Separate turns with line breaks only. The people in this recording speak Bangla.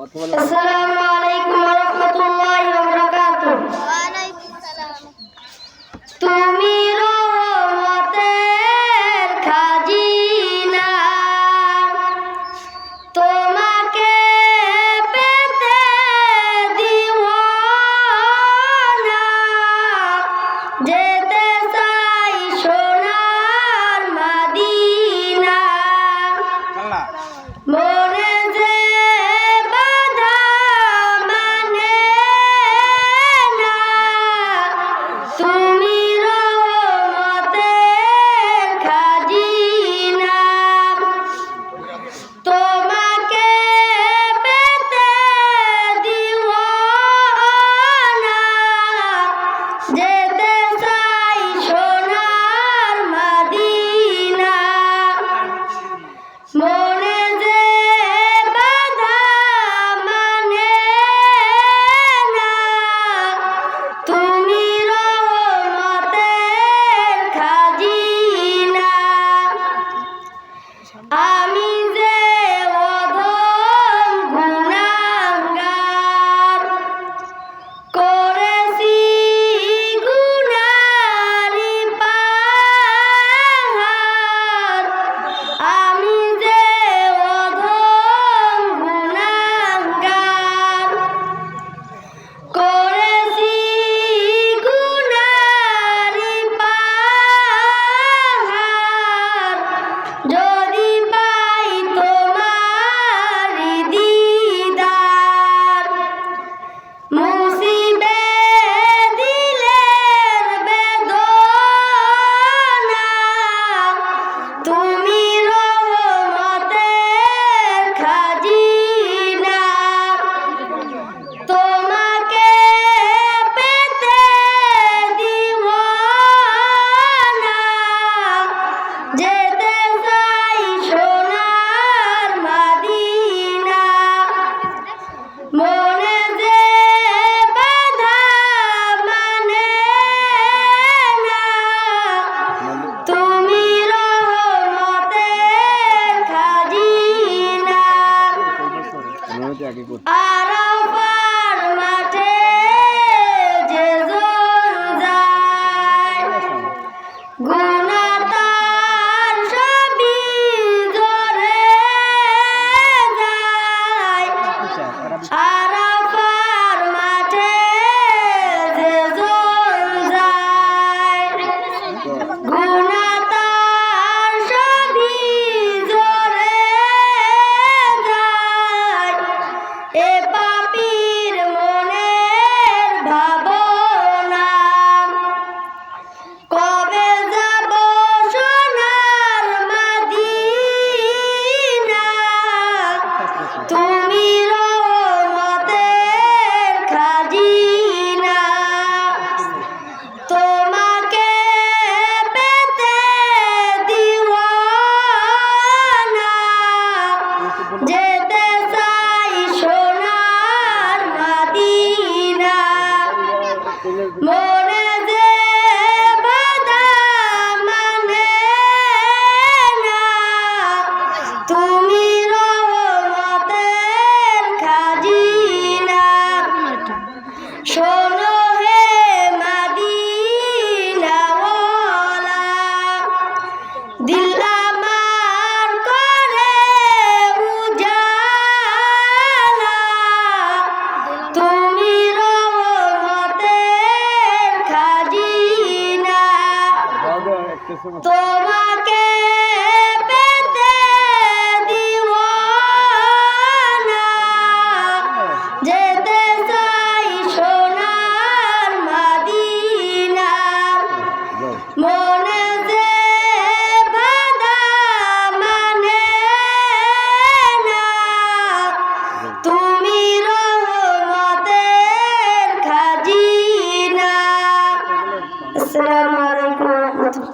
আসসালামু আলাইকুম ওয়া রাহমাতুল্লাহি ওয়া বারাকাতুহু। ওয়া আলাইকুম আসসালাম। তুমি রহমতের খাজিনা, তোমাকে পেতে দিওয়ানা, যেতে চাই সোনার মদিনা। মনে যে বাধা মানে না, তুমি রহমতের খাজিনা, তোমাকে পেতে দিওয়ানা, যেতে চাই সোনার মদিনা। মনে যে বাধা মানে না, তুমি রহমতের খাজিনা। আমি যে অধম গুনাহগার, করেছি গুনারি পাহাড়। আমি যে অধম গুনাহগার, করেছি গুনারি পাহাড়। যদি পাই তোমার দিদার, মুসিবে দিলের বেদনা, তুমি রহমতের খাজিনা, তোমাকে পেতে দিওয়ানা, যেতে চাই সোনার মদিনা। মনে যে বাধা মানে না, তুমি রহমতের খাজিনা। আরাফার মাঠে যে জন যায়, গুনাহ তার সবই ঝরে যায়। আরাফার মাঠে যে জন যায়, গুনাহ তার সবই ঝরে যায়। এ পাপীর মনের ভাবনা, কবে যাব সোনার মদিনা। তুমি রহমতের খাজিনা, তোমাকে পেতে দিওয়ানা, যেতে চাই সোনার মদিনা। মনে যে বাধা মানে না, তুমি রহমতের খাজিনা। শোনো হে মদিনাওয়ালা, দিল আমার করে উজালা, তুমি রহমতের খাজিনা, তোমাকে পেতে দিওয়ানা, যেতে চাই সোনার মদিনা। মনে যে বাধা মানে না, তুমি রহমতের খাজিনা। আসসালামু আলাইকুম ওয়া রাহমাতুল্লাহ।